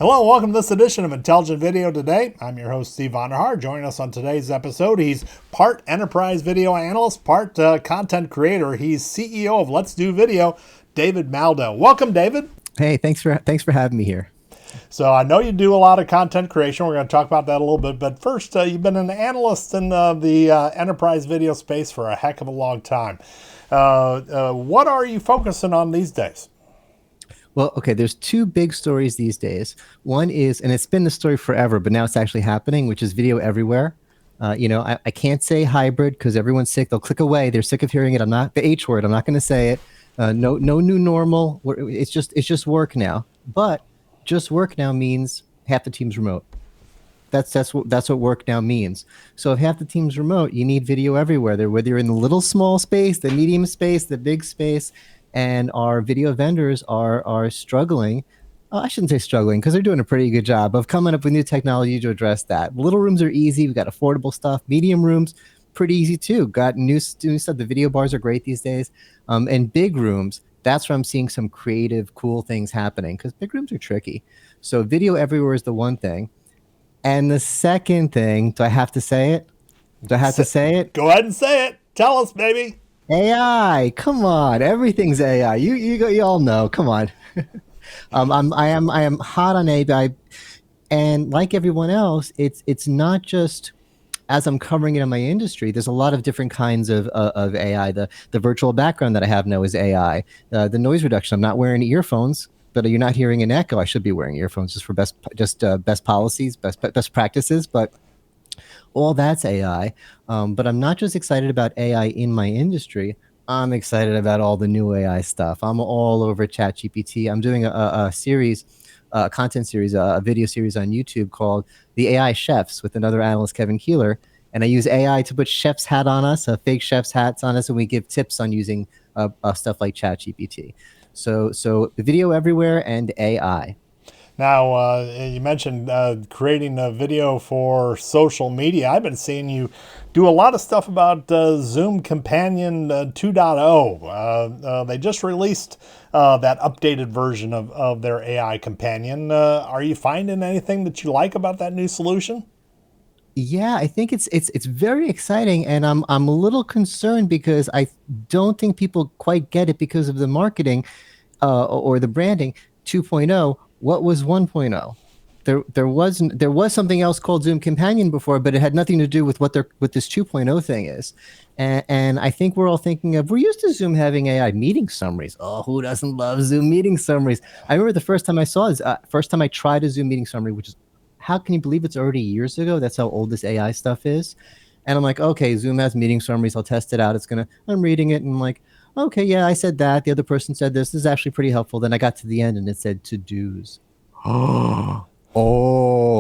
Hello, welcome to this edition of Intelligent Video Today. I'm your host, Steve Vonderhaar. Joining us on today's episode, he's part enterprise video analyst, part content creator. He's CEO of Let's Do Video, David Maldow. Welcome, David. Hey, thanks for having me here. So I know you do a lot of content creation. We're going to talk about that a little bit. But first, you've been an analyst in the enterprise video space for a heck of a long time. What are you focusing on these days? Well, okay, there's two big stories these days. One is, and it's been the story forever, but now it's actually happening, which is video everywhere. I can't say hybrid because everyone's sick. They'll click away. They're sick of hearing it. I'm not the H word. I'm not going to say it. No new normal. It's just work now. But just work now means half the team's remote. That's what work now means. So if half the team's remote, you need video everywhere. Whether you're in the little small space, the medium space, the big space. And our video vendors are struggling. I shouldn't say struggling because they're doing a pretty good job of coming up with new technology to address that. Little rooms are easy. We've got affordable stuff. Medium rooms, pretty easy too. Got new stuff. The video bars are great these days. And big rooms, that's where I'm seeing some creative, cool things happening because big rooms are tricky. So video everywhere is the one thing. And the second thing, do I have to say it? Do I have to say it? Go ahead and say it. Tell us, baby. AI, come on! Everything's AI. You all know. Come on. I am hot on AI, and like everyone else, it's not just as I'm covering it in my industry. There's a lot of different kinds of AI. The virtual background that I have now is AI. The noise reduction. I'm not wearing earphones, but you're not hearing an echo. I should be wearing earphones just for best policies, best practices, but. All that's AI, but I'm not just excited about AI in my industry. I'm excited about all the new AI stuff. I'm all over ChatGPT. I'm doing a series, a content series, a video series on YouTube called The AI Chefs with another analyst, Kevin Keeler. And I use AI to put chef's hat on us, fake chef's hats on us, and we give tips on using stuff like ChatGPT. So video everywhere and AI. Now, you mentioned creating a video for social media. I've been seeing you do a lot of stuff about Zoom Companion 2.0. They just released that updated version of their AI companion. Are you finding anything that you like about that new solution? Yeah, I think it's very exciting, and I'm a little concerned because I don't think people quite get it because of the marketing or the branding 2.0. What was 1.0? There was something else called Zoom Companion before, but it had nothing to do with what this 2.0 thing is. And I think we're all thinking we're used to Zoom having AI meeting summaries. Oh, who doesn't love Zoom meeting summaries? I remember the first time I tried a Zoom meeting summary, which is, how can you believe it's already years ago? That's how old this AI stuff is. And I'm like, okay, Zoom has meeting summaries. I'll test it out. I'm reading it and I'm like, okay, yeah, I said that. The other person said this. This is actually pretty helpful. Then I got to the end and it said to-dos. Oh,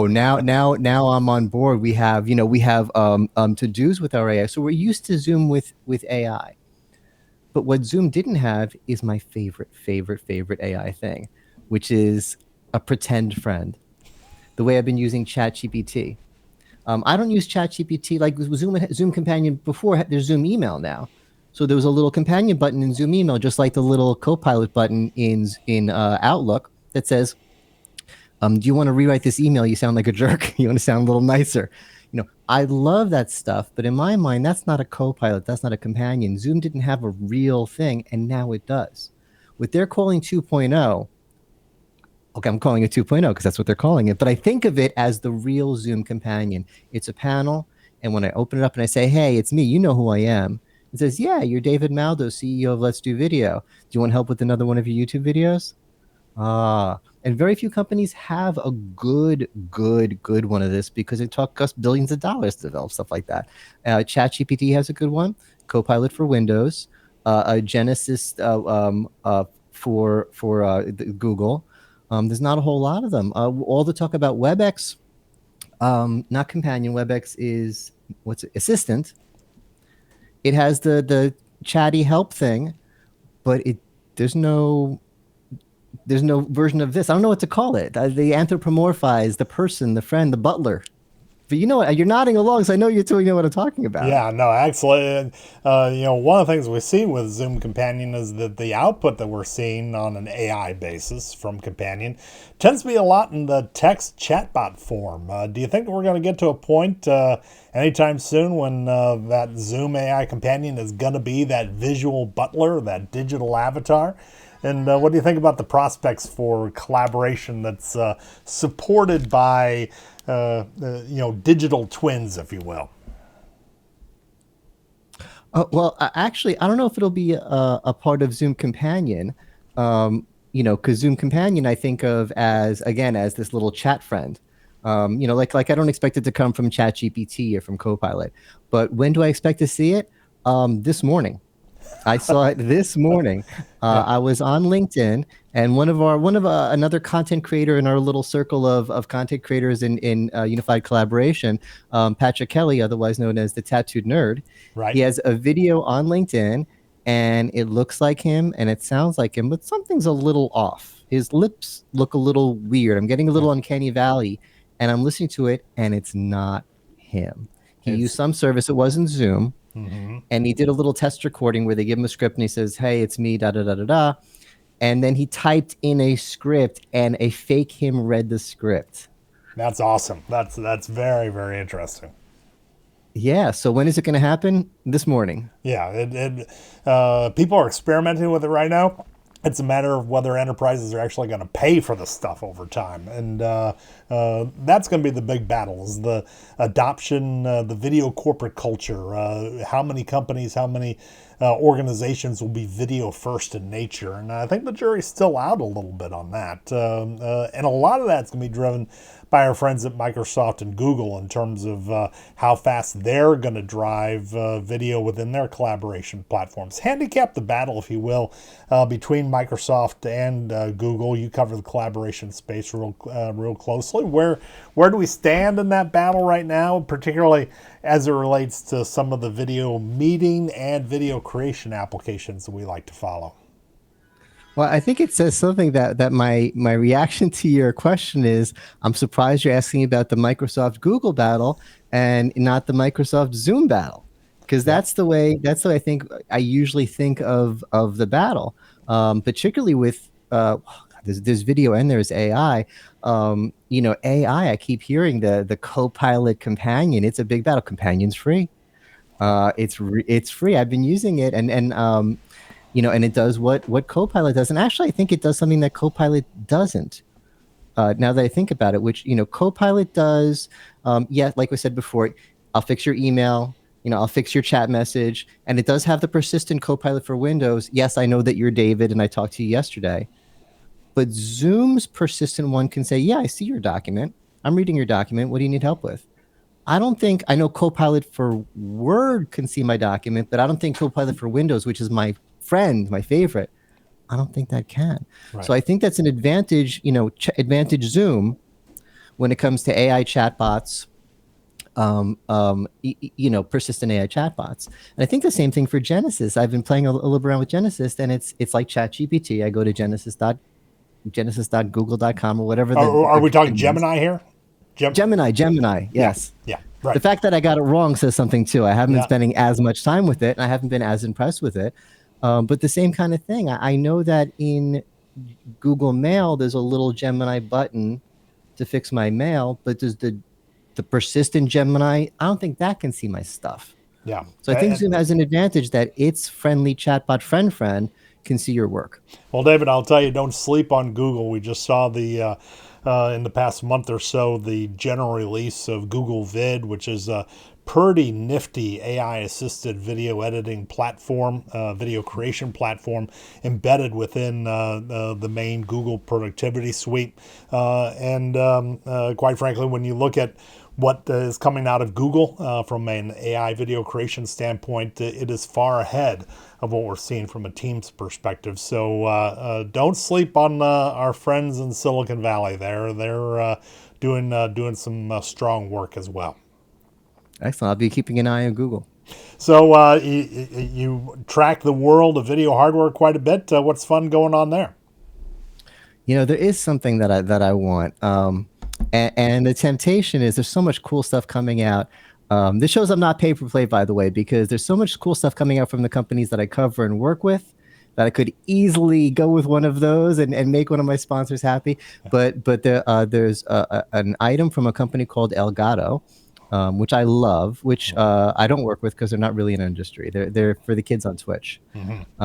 now I'm on board. We have to-dos with our AI. So we're used to Zoom with AI. But what Zoom didn't have is my favorite AI thing, which is a pretend friend. The way I've been using ChatGPT. I don't use ChatGPT like Zoom Companion before. There's Zoom Email now. So there was a little companion button in Zoom Email, just like the little Copilot button in Outlook that says, do you want to rewrite this email? You sound like a jerk. You want to sound a little nicer. I love that stuff, but in my mind, that's not a Copilot. That's not a companion. Zoom didn't have a real thing, and now it does. What they're calling 2.0, okay, I'm calling it 2.0 because that's what they're calling it, but I think of it as the real Zoom companion. It's a panel, and when I open it up and I say, hey, it's me, you know who I am. It says, yeah, you're David Maldow, CEO of Let's Do Video. Do you want help with another one of your YouTube videos? And very few companies have a good one of this because it took us billions of dollars to develop stuff like that. ChatGPT has a good one, Copilot for Windows, Genesis for Google. There's not a whole lot of them. All the talk about WebEx, not companion. WebEx is Assistant. It has the chatty help thing, but there's no version of this. I don't know what to call it. They anthropomorphize the person, the friend, the butler. But you know what? You're nodding along, so I know you two know what I'm talking about. Yeah, no, actually, one of the things we see with Zoom Companion is that the output that we're seeing on an AI basis from Companion tends to be a lot in the text chatbot form. Do you think we're going to get to a point anytime soon when that Zoom AI Companion is going to be that visual butler, that digital avatar? And what do you think about the prospects for collaboration that's supported by, digital twins, if you will? Well, actually, I don't know if it'll be a part of Zoom Companion. Because Zoom Companion I think of as, again, as this little chat friend. Like I don't expect it to come from ChatGPT or from Copilot, but when do I expect to see it? This morning. I saw it this morning. Yeah. I was on LinkedIn, and another content creator in our little circle of content creators in Unified Collaboration, Patrick Kelly, otherwise known as the Tattooed Nerd. He Right. has a video on LinkedIn, and it looks like him and it sounds like him, but something's a little off. His lips look a little weird. I'm getting a Yeah. little uncanny valley, and I'm listening to it, and it's not him. He used It's. some service. It wasn't Zoom, Mm-hmm. and he did a little test recording where they give him a script and he says, "Hey, it's me, da da da da da," and then he typed in a script and a fake him read the script. That's awesome. That's very, very interesting. Yeah. So when is it going to happen? This morning. Yeah, people are experimenting with it right now. It's a matter of whether enterprises are actually going to pay for the stuff over time, and that's going to be the big battle: is the adoption, the video corporate culture. How many companies, how many organizations will be video first in nature? And I think the jury's still out a little bit on that, and a lot of that's going to be driven by our friends at Microsoft and Google in terms of how fast they're going to drive video within their collaboration platforms. Handicap the battle, if you will, between Microsoft and Google. You cover the collaboration space real closely. Where do we stand in that battle right now, particularly as it relates to some of the video meeting and video creation applications that we like to follow? Well, I think it says something that my reaction to your question is, I'm surprised you're asking about the Microsoft Google battle and not the Microsoft Zoom battle, because Yeah. that's the way I think I usually think of the battle, particularly with there's video and there's AI. AI. I keep hearing the Copilot companion. It's a big battle. Companion's free. It's free. I've been using it, and it does what Copilot does. And actually, I think it does something that Copilot doesn't. Now that I think about it, which Copilot does, yeah, like we said before, I'll fix your email. I'll fix your chat message, and it does have the persistent Copilot for Windows. Yes, I know that you're David, and I talked to you yesterday. But Zoom's persistent one can say, "Yeah, I see your document. I'm reading your document. What do you need help with?" I know Copilot for Word can see my document, but I don't think Copilot for Windows, which is my friend, my favorite, I don't think that can. Right. So I think that's an advantage, advantage Zoom when it comes to AI chatbots, persistent AI chatbots. And I think the same thing for Genesis. I've been playing a little around with Genesis, and it's like ChatGPT. I go to genesis.google.com or whatever Are we talking name is. Gemini here? Gemini, Yeah. yes. Yeah. The Right. fact that I got it wrong says something too. I haven't been Yeah. spending as much time with it, and I haven't been as impressed with it. But the same kind of thing. I know that in Google Mail, there's a little Gemini button to fix my mail, but does the persistent Gemini? I don't think that can see my stuff. Yeah. So I think Zoom has an advantage that its friendly chatbot friend can see your work. Well, David, I'll tell you, don't sleep on Google. We just saw in the past month or so, the general release of Google Vid, which is a pretty nifty AI assisted video editing platform, video creation platform embedded within the main Google productivity suite. And quite frankly, when you look at what is coming out of Google from an AI video creation standpoint, it is far ahead of what we're seeing from a Teams perspective. So don't sleep on our friends in Silicon Valley. They're doing some strong work as well. Excellent. I'll be keeping an eye on Google. So you track the world of video hardware quite a bit. What's fun going on there? There is something that I want. And the temptation is there's so much cool stuff coming out. This shows I'm not pay for play, by the way, because there's so much cool stuff coming out from the companies that I cover and work with that I could easily go with one of those and make one of my sponsors happy. But there's an item from a company called Elgato, which I love, which I don't work with because they're not really an industry. They're for the kids on Twitch,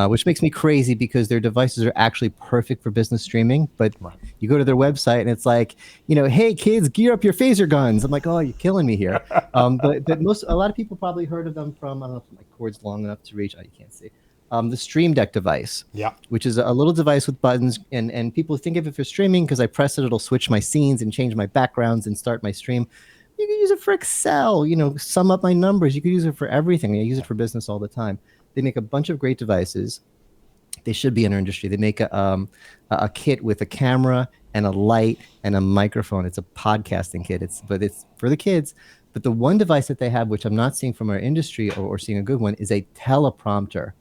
which makes me crazy because their devices are actually perfect for business streaming. But you go to their website and it's like, hey kids, gear up your phaser guns. I'm like, oh, you're killing me here. But a lot of people probably heard of them from, I don't know if my cord's long enough to reach. Oh, you can't see. The Stream Deck device, which is a little device with buttons, and people think of it for streaming because I press it, it'll switch my scenes and change my backgrounds and start my stream. You can use it for Excel, sum up my numbers. You can use it for everything. I use it for business all the time. They make a bunch of great devices. They should be in our industry. They make a kit with a camera and a light and a microphone. It's a podcasting kit. But it's for the kids. But the one device that they have, which I'm not seeing from our industry or seeing a good one, is a teleprompter.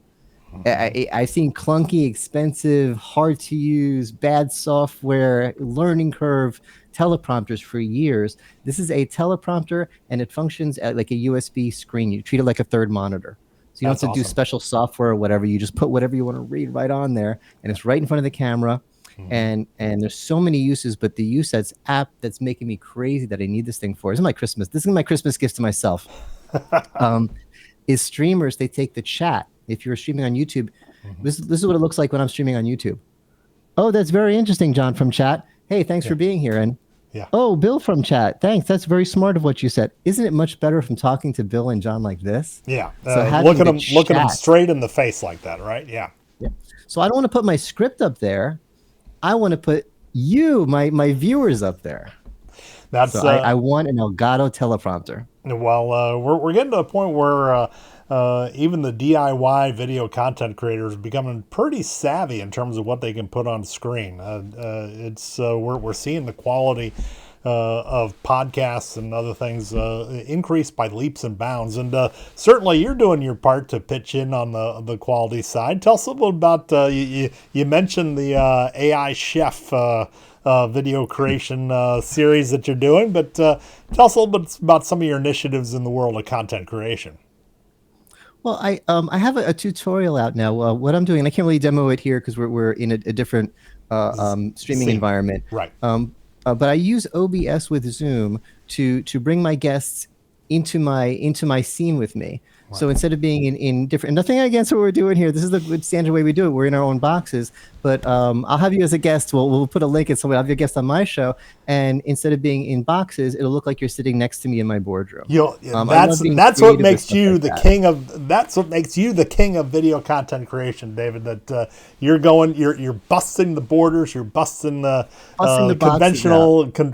I've seen clunky, expensive, hard to use, bad software, learning curve teleprompters for years. This is a teleprompter, and it functions like a USB screen. You treat it like a third monitor. So you don't have to do special software or whatever. You just put whatever you want to read right on there, and it's right in front of the camera. And there's so many uses, but the use app that's making me crazy that I need this thing for. This is my Christmas gift to myself. Is streamers, they take the chat. If you're streaming on YouTube, this is what it looks like when I'm streaming on YouTube. Oh, that's very interesting, John from chat. Hey, thanks for being here. And oh, Bill from chat. Thanks. That's very smart of what you said. Isn't it much better from talking to Bill and John like this? Yeah. So look at them straight in the face like that, right? Yeah. So I don't want to put my script up there. I want to put you, my viewers, up there. I want an Elgato teleprompter. Well, we're getting to a point where even the DIY video content creators are becoming pretty savvy in terms of what they can put on screen. We're seeing the quality of podcasts and other things increase by leaps and bounds. And certainly you're doing your part to pitch in on the quality side. Tell us a little about, you mentioned the AI Chef video creation series that you're doing, but tell us a little bit about some of your initiatives in the world of content creation. Well, I have a tutorial out now. What I'm doing, and I can't really demo it here because we're in a different streaming environment. Right. But I use OBS with Zoom to bring my guests into my scene with me. Wow. So instead of being in different, nothing against what we're doing here. This is the standard way we do it. We're in our own boxes, but I'll have you as a guest. We'll put a link in somewhere. I'll have you a guest on my show, and instead of being in boxes, it'll look like you're sitting next to me in my boardroom. That's what makes you the king of. That's what makes you the king of video content creation, David. That you're busting the borders. You're busting the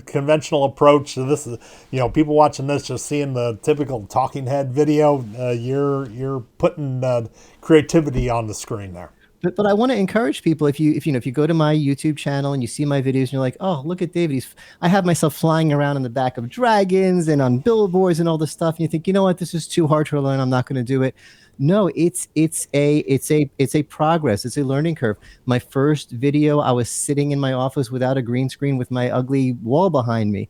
conventional approach. So this is, people watching this just seeing the typical talking head video. You're putting creativity on the screen there. But I want to encourage people, if you go to my YouTube channel and you see my videos and you're like, oh, look at David, I have myself flying around in the back of dragons and on billboards and all this stuff, and you think, you know what, this is too hard to learn, I'm not going to do it. No, it's a progress. It's a learning curve. My first video, I was sitting in my office without a green screen with my ugly wall behind me.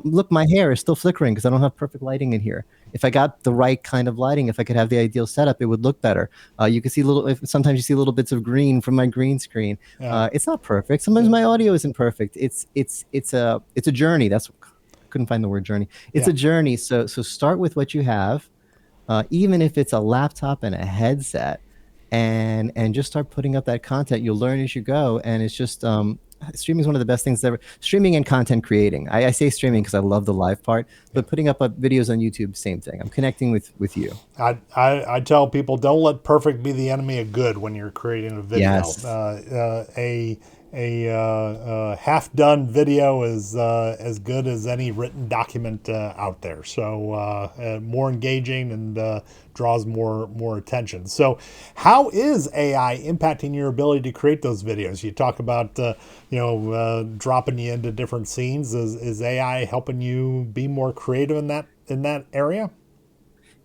Look, my hair is still flickering because I don't have perfect lighting in here. If I got the right kind of lighting, if I could have the ideal setup, it would look better. You can see sometimes you see little bits of green from my green screen. It's not perfect. Sometimes my audio isn't perfect. It's a journey. Couldn't find the word journey. It's a journey. So start with what you have. Even if it's a laptop and a headset, and just start putting up that content. You'll learn as you go, and it's just streaming is one of the best things ever. Streaming and content creating. I say streaming because I love the live part, but putting up videos on YouTube, same thing. I'm connecting with you. I tell people, don't let perfect be the enemy of good when you're creating a video. Yes. A half-done video is as good as any written document out there. So more engaging and draws more attention. So how is AI impacting your ability to create those videos? You talk about dropping you into different scenes. Is AI helping you be more creative in that area?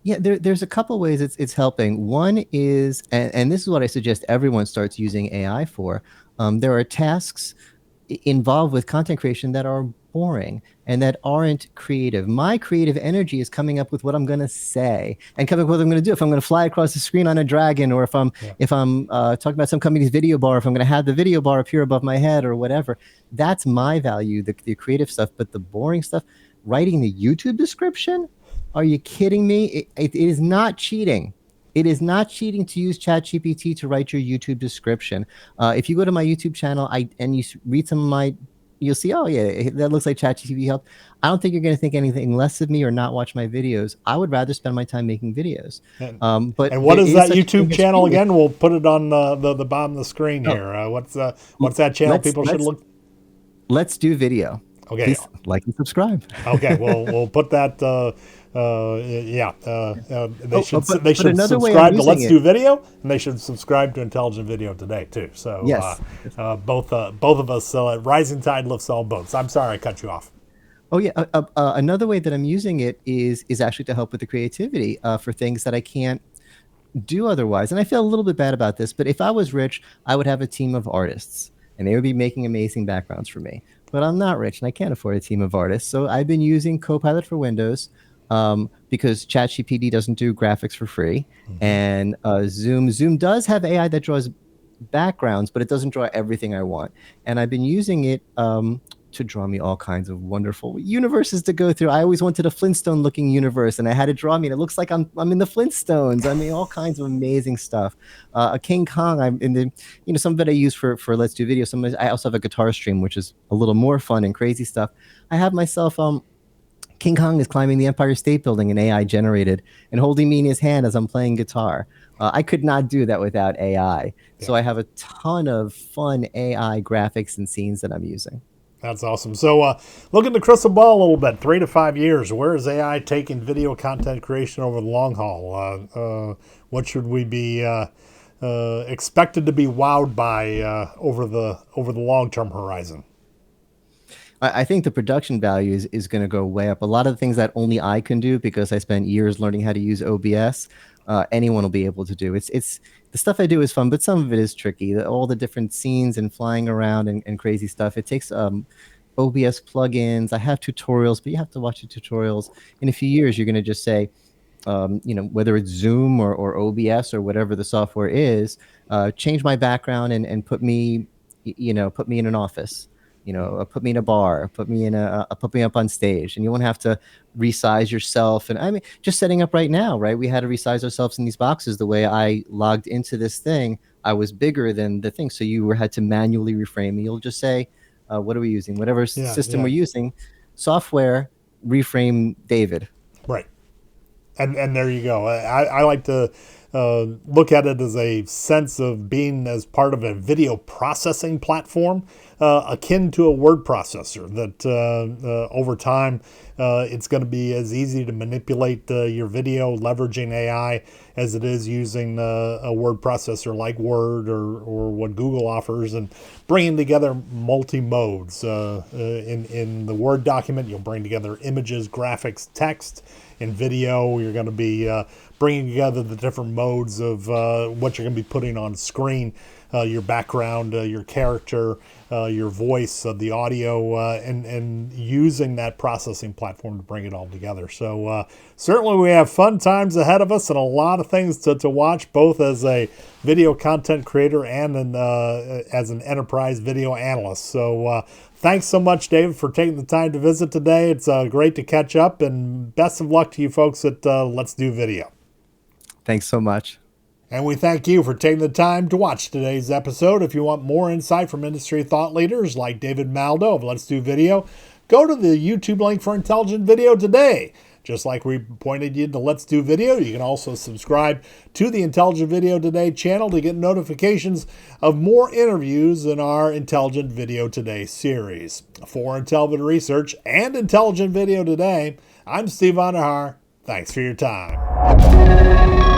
Yeah, there's a couple ways it's helping. One is, and this is what I suggest everyone starts using AI for. There are tasks involved with content creation that are boring and that aren't creative. My creative energy is coming up with what I'm going to say and coming up with what I'm going to do. If I'm going to fly across the screen on a dragon, or if I'm talking about some company's video bar, if I'm going to have the video bar appear above my head or whatever, that's my value, the creative stuff. But the boring stuff, writing the YouTube description, are you kidding me? It is not cheating. It is not cheating to use ChatGPT to write your YouTube description. If you go to my YouTube channel and you read some of my, you'll see, oh yeah, that looks like ChatGPT helped. I don't think you're going to think anything less of me or not watch my videos. I would rather spend my time making videos. But and what is that YouTube channel again? We'll put it on the bottom of the screen here. What's that channel people should look? Let's Do Video. Okay. Please like and subscribe. Okay, we'll put that. They should subscribe to Let's Do Video, and they should subscribe to Intelligent Video Today too. So yes. Both of us, rising tide lifts all boats. I'm sorry I cut you off. Oh yeah. Another way that I'm using it is actually to help with the creativity for things that I can't do otherwise. And I feel a little bit bad about this, but if I was rich, I would have a team of artists, and they would be making amazing backgrounds for me. But I'm not rich, and I can't afford a team of artists. So I've been using Copilot for Windows because ChatGPT doesn't do graphics for free. Mm-hmm. And Zoom does have AI that draws backgrounds, but it doesn't draw everything I want. And I've been using it to draw me all kinds of wonderful universes to go through. I always wanted a Flintstone-looking universe, and I had it draw me, and it looks like I'm in the Flintstones. I mean, all kinds of amazing stuff. A King Kong. I'm in the some that I use for Let's Do Video. I also have a guitar stream, which is a little more fun and crazy stuff. I have myself King Kong is climbing the Empire State Building, and AI generated, and holding me in his hand as I'm playing guitar. I could not do that without AI. Yeah. So I have a ton of fun AI graphics and scenes that I'm using. That's awesome. So look at the crystal ball a little bit. 3 to 5 years. Where is AI taking video content creation over the long haul? What should we be expected to be wowed by over the long-term horizon? I think the production value is going to go way up. A lot of the things that only I can do because I spent years learning how to use OBS, anyone will be able to do. It's the stuff I do is fun, but some of it is tricky. All the different scenes and flying around and crazy stuff. It takes OBS plugins. I have tutorials, but you have to watch the tutorials. In a few years, you're going to just say, whether it's Zoom or OBS or whatever the software is, change my background and put me in an office. Put me in a bar, put me up on stage, and you won't have to resize yourself. And I mean, just setting up right now, right? We had to resize ourselves in these boxes. The way I logged into this thing, I was bigger than the thing. So you had to manually reframe me. You'll just say, what are we using? Whatever system we're using, software, reframe David. Right. And there you go. I like to look at it as a sense of being as part of a video processing platform akin to a word processor that over time it's going to be as easy to manipulate your video leveraging AI as it is using a word processor like Word or what Google offers, and bringing together multi-modes. In the Word document, you'll bring together images, graphics, text. In video, you're going to be bringing together the different modes of what you're going to be putting on screen, your background, your character, your voice, the audio, and using that processing platform to bring it all together. So certainly we have fun times ahead of us and a lot of things to watch, both as a video content creator and as an enterprise video analyst. So thanks so much, David, for taking the time to visit today. It's great to catch up, and best of luck to you folks at Let's Do Video. Thanks so much. And we thank you for taking the time to watch today's episode. If you want more insight from industry thought leaders like David Maldow of Let's Do Video, go to the YouTube link for Intelligent Video Today. Just like we pointed you to Let's Do Video, you can also subscribe to the Intelligent Video Today channel to get notifications of more interviews in our Intelligent Video Today series. For IntelliVid Research and Intelligent Video Today, I'm Steve Vonderhaar. Thanks for your time.